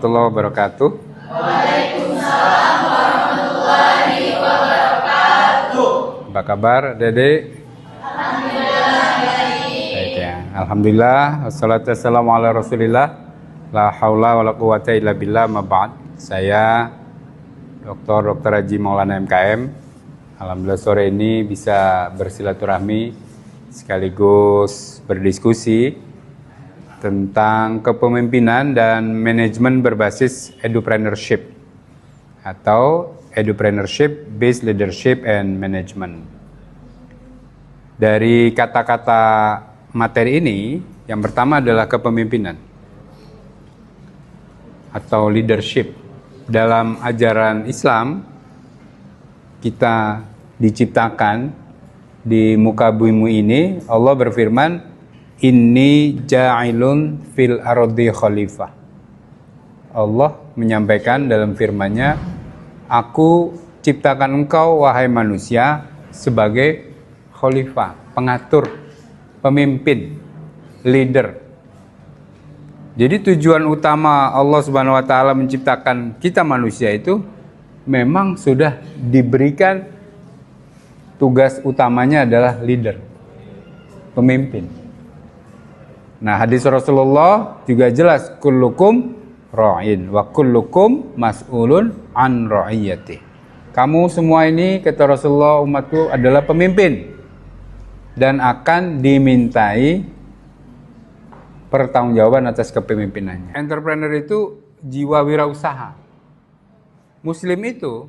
warahmatullahi wabarakatuh. Waalaikumsalam warahmatullahi wabarakatuh. Apa kabar, Dede? Alhamdulillah baik. Baik ya. Alhamdulillah. Wassalatu wassalamu ala Rasulillah. La haula wala quwata illa billah, ma ba'd. Saya Dr. Haji Maulana MKM. Alhamdulillah sore ini bisa bersilaturahmi sekaligus berdiskusi tentang kepemimpinan dan manajemen berbasis edupreneurship atau edupreneurship based leadership and management. Dari kata-kata materi ini, yang pertama adalah kepemimpinan atau leadership. Dalam ajaran Islam, kita diciptakan di muka bumi ini, Allah berfirman, Inni ja'ilun fil ardi khalifah. Allah menyampaikan dalam firman-Nya, Aku ciptakan engkau wahai manusia sebagai khalifah, pengatur, pemimpin, leader. Jadi tujuan utama Allah Subhanahu wa taala menciptakan kita manusia itu memang sudah diberikan tugas utamanya adalah leader, pemimpin. Nah, hadis Rasulullah juga jelas, kullukum ra'in wa kullukum mas'ulun an ra'iyati. Kamu semua ini, kata Rasulullah, umatku adalah pemimpin dan akan dimintai pertanggungjawaban atas kepemimpinannya. Entrepreneur itu jiwa wirausaha. Muslim itu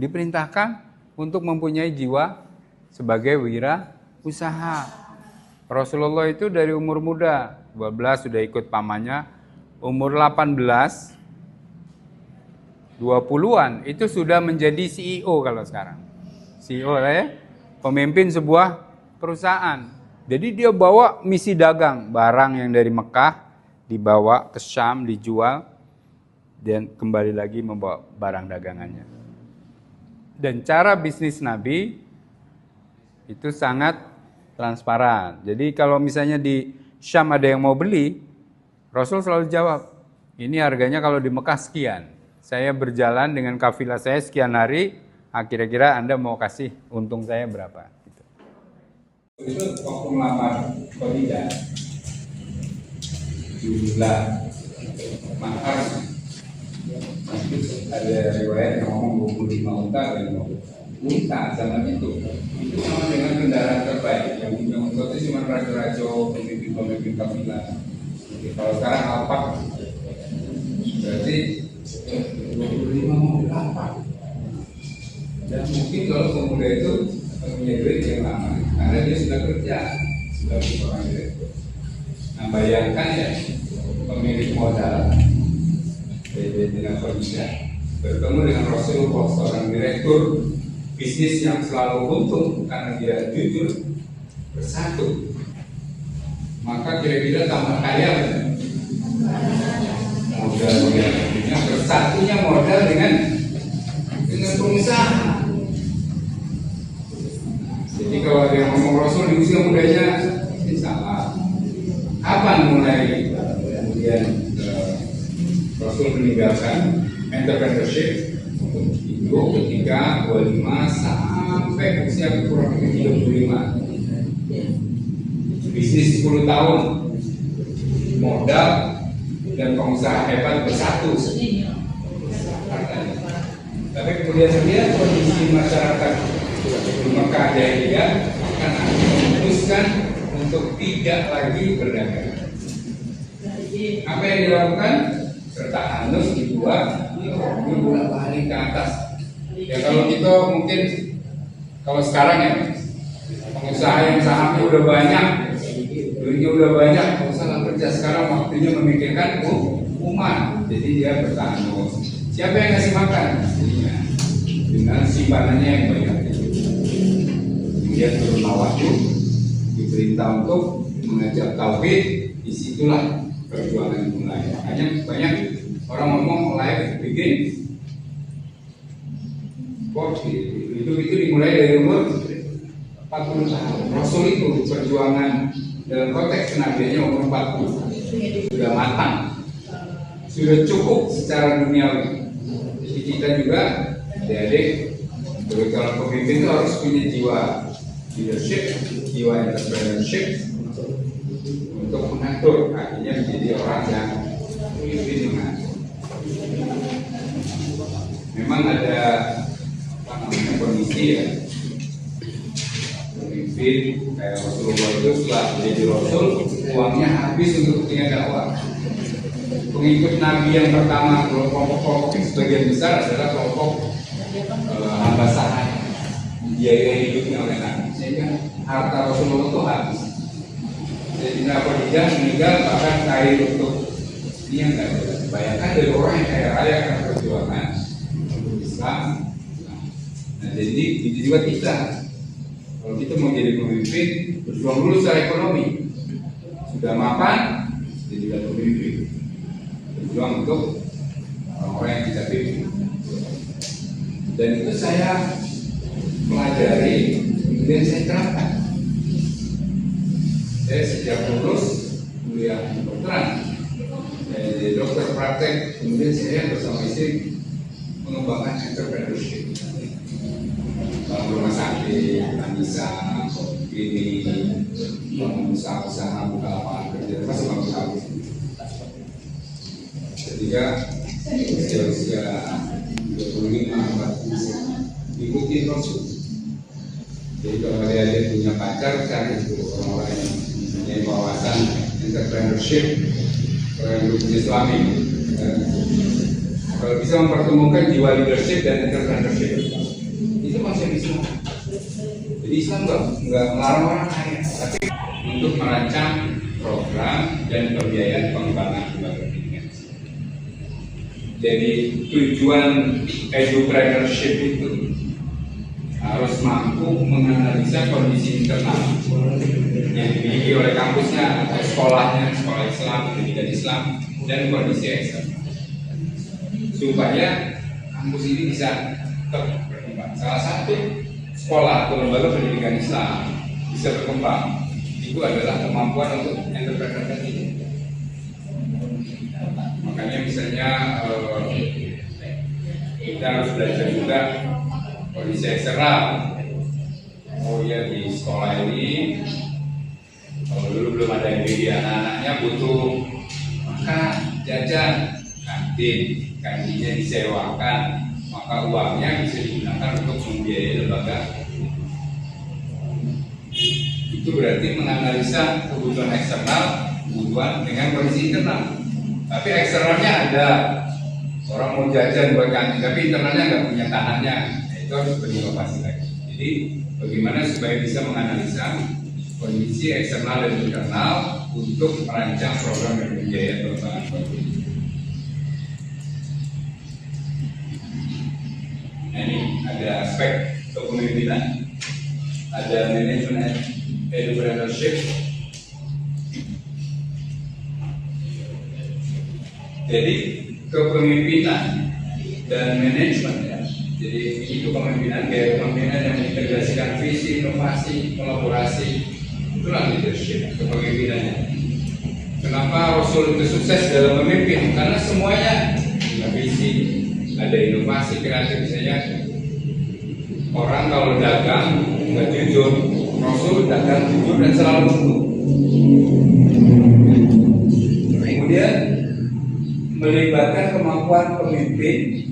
diperintahkan untuk mempunyai jiwa sebagai wirausaha. Rasulullah itu dari umur muda, 12 sudah ikut pamannya, umur 18, 20-an itu sudah menjadi CEO kalau sekarang. CEO ya, pemimpin sebuah perusahaan. Jadi dia bawa misi dagang, barang yang dari Mekah dibawa ke Syam, dijual, dan kembali lagi membawa barang dagangannya. Dan cara bisnis Nabi itu sangat transparan. Jadi kalau misalnya di Syam ada yang mau beli, Rasul selalu jawab, ini harganya kalau di Mekah sekian. Saya berjalan dengan kafilah saya sekian hari, kira-kira Anda mau kasih untung saya berapa? Gitu. Itu waktu melamar Khadijah, jumlah mahar, ada riwayat yang ngomong 25 unta dan unta zaman itu sama dengan kendaraan terbaik. Yang punya unta itu cuma raja-raja, pemimpin kafilah. Kalau sekarang Alphard berarti 25 mobil Alphard. Dan mungkin kalau pemuda itu punya duit yang lama karena dia sudah kerja sebagai seorang direktur. Nah, bayangkan ya, pemilik modal dengan Khadijah bertemu dengan Rasulullah, seorang direktur bisnis yang selalu untung karena dia jujur, bersatu. Maka kira-kira tambah kaya modalnya, bersatunya modal dengan pengusaha. Jadi kalau ada yang ngomong Rasul di usia mudanya, ini salah. Kapan mulai kemudian Rasul meninggalkan entrepreneurship itu ketika 25 sampai usia kurang lebih 35. Bisnis 10 tahun, modal dan pengusaha hebat bersatu. Tapi kemudian dia kondisi masyarakat di Mekah Jahiliyah akan memutuskan untuk tidak lagi berdagang. Apa yang dilakukan? Serta hanus dibuat bolak-balik ke atas. Ya kalau kita mungkin kalau sekarang ya pengusaha yang sahamnya udah banyak, duitnya udah banyak, pengusaha kerja sekarang waktunya memikirkan umat. Jadi dia bertahanus. Siapa yang ngasih makan? Istrinya. Dengan simpanannya yang banyak. Kemudian turun wahyu, diperintah untuk mengajak tauhid. Disitulah perjuangan mulai. Hanya banyak orang ngomong life begin. Kok itu dimulai dari umur 40 tahun. Rasul itu perjuangan dalam konteks kenabiannya umur 40 sudah matang. sudah cukup secara duniawi. Jadi kita juga adik-adik, kalau pemimpin itu harus punya jiwa leadership, jiwa entrepreneurship untuk mengatur, akhirnya menjadi orang yang pemimpin yang mengatur. Memang ada kondisi ya, pemimpin kayak Rasulullah itu setelah menjadi Rasul, uangnya habis untuk kepentingan dakwah. Pengikut Nabi yang pertama, kelompok-kelompok sebagian besar adalah kelompok hamba sahaya, biaya hidupnya oleh Nabi, sehingga harta Rasulullah itu habis. Jadi Khadijah meninggal bahkan kain untuk dia nggak ada. Bayangkan dari orang yang kaya raya karena perjuangan untuk Islam. Nah, jadi itu juga kita. Kalau kita mau jadi pemimpin, berjuang dulu secara ekonomi. Sudah mapan, jadilah pemimpin. Berjuang untuk orang-orang yang kita pimpin. Dan itu saya pelajari, kemudian saya terapkan. Saya sejak lulus kuliah kedokteran, saya jadi dokter praktek, kemudian saya bersama istri mengembangkan entrepreneurship. Dalam rumah sakit, Anissa, ini, usaha-usaha buka lapangan kerja, termasuk bagus. Ketika usia 25-40 ikuti Rasul. Jadi kalau dia punya pacar, cari itu orang-orang yang punya wawasan entrepreneurship, orang yang punya suami. Kalau bisa mempertemukan jiwa leadership dan entrepreneurship, itu masih bisa. Jadi Islam nggak melarang orang kaya, tapi untuk merancang program dan pembiayaan pengembangan lembaga pendidikan. Jadi tujuan edupreneurship itu harus mampu menganalisa kondisi internal yang dimiliki oleh kampusnya atau sekolahnya, sekolah Islam, pendidikan Islam, dan kondisi eksternal, supaya kampus ini bisa tetap berkembang. Salah satu sekolah atau lembaga pendidikan Islam bisa berkembang itu adalah kemampuan untuk entrepreneur ini. Makanya misalnya kita harus belajar juga kondisi eksternal. Oh ya, di sekolah ini kalau dulu belum ada MBA, anak-anaknya butuh makan, jajan, kantinnya disewakan, maka uangnya bisa digunakan untuk membiayai lembaga. Itu berarti menganalisa kebutuhan eksternal, kebutuhan dengan kondisi internal. Tapi eksternalnya ada, orang mau jajan buat kantin, tapi internalnya nggak punya tanahnya. Nah, itu harus berinovasi lagi. Jadi bagaimana supaya bisa menganalisa kondisi eksternal dan internal untuk merancang program dan pembiayaan pengembangan produk. Nah, ini ada aspek kepemimpinan, ada manajemen entrepreneurship. Jadi kepemimpinan dan manajemen ya. Jadi itu kepemimpinan, gaya kepemimpinan yang mengintegrasikan visi, inovasi, kolaborasi, itulah leadership, kepemimpinannya. Kenapa Rasul itu sukses dalam memimpin? Karena semuanya ada visi, ada inovasi, kreatif. Misalnya orang kalau dagang nggak jujur, Rasul dagang jujur dan selalu untung. Kemudian melibatkan kemampuan pemimpin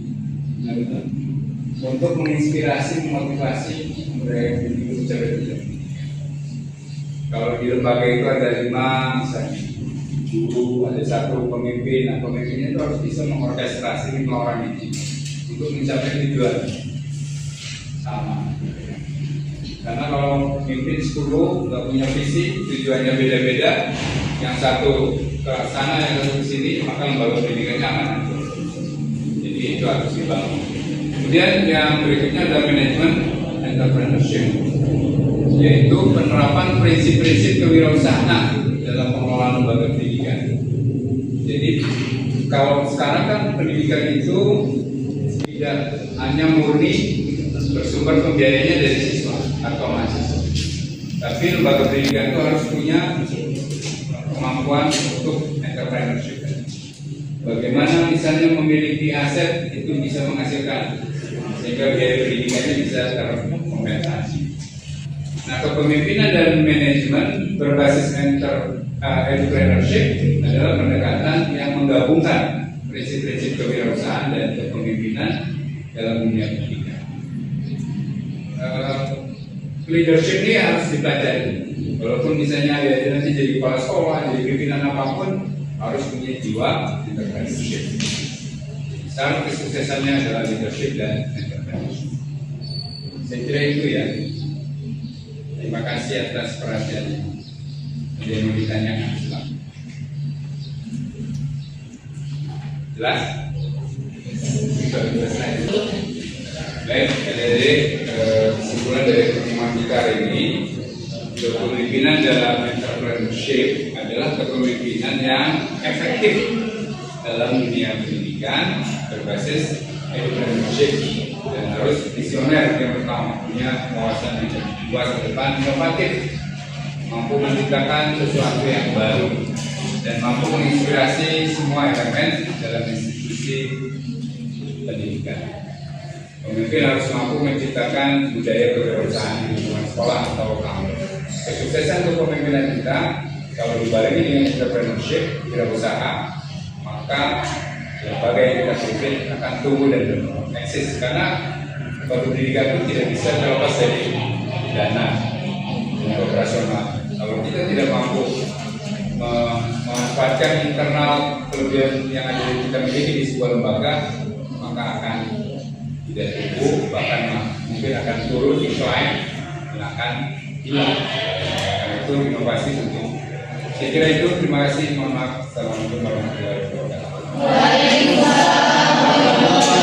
untuk menginspirasi, memotivasi mereka untuk mencapai tujuan. Kalau di lembaga itu ada 5 misalnya guru, ada 1 pemimpin. Nah, pemimpinnya itu harus bisa mengorkestrasi 5 orang ini untuk mencapai tujuan sama. Karena kalau pemimpin 10 nggak punya visi, tujuannya beda-beda, yang satu ke sana, yang satu ke sini, maka lembaga pendidikannya akan hancur. Jadi itu harus dibangun. Kemudian yang berikutnya adalah manajemen entrepreneurship, yaitu penerapan prinsip-prinsip kewirausahaan dalam pengelolaan lembaga pendidikan. Jadi kalau sekarang kan pendidikan itu tidak hanya murni bersumber pembiayaannya dari siswa atau mahasiswa, tapi lembaga pendidikan itu harus punya kemampuan untuk entrepreneurship. Bagaimana misalnya memiliki aset itu bisa menghasilkan sehingga biaya pendidikannya bisa terkompensasi. Nah, kepemimpinan dan manajemen berbasis entrepreneurship adalah pendekatan yang menggabungkan prinsip-prinsip kewirausahaan dan kepemimpinan dalam dunia pendidikan. Leadership ini harus dipelajari. Walaupun misalnya dia nanti jadi kepala sekolah, jadi pimpinan apapun, harus punya jiwa entrepreneurship. Syarat kesuksesannya adalah leadership dan entrepreneurship. Saya kira itu ya. Terima kasih atas perhatiannya. Ada yang mau ditanyakan? Jelas? Sudah selesai. Baik, jadi kesimpulan dari pertemuan kita hari ini, kepemimpinan dalam entrepreneurship adalah kepemimpinan yang efektif dalam dunia pendidikan berbasis entrepreneurship dan harus visioner yang pertama, punya wawasan depan inovatif, mampu menciptakan sesuatu yang baru dan mampu menginspirasi semua elemen dalam institusi pendidikan. Pemimpin harus mampu menciptakan budaya kewirausahaan di lingkungan sekolah atau kampus. Kesuksesan untuk pemimpinan kita kalau dibarengi dengan entrepreneurship, wirausaha, maka lembaga yang kita pimpin akan tumbuh dan eksis. Karena pendidikan itu tidak bisa terlepas dari dana dan operasional. Kalau kita tidak mampu memanfaatkan internal kelebihan yang ada yang kita miliki di sebuah lembaga, maka akan tidak tumbuh, bahkan mungkin akan turun, decline, dan akan hilang. Karena itu inovasi tentu. Saya kira itu. Terima kasih. Mohon maaf. Assalamualaikum warahmatullahi wabarakatuh. Waalaikumsalam.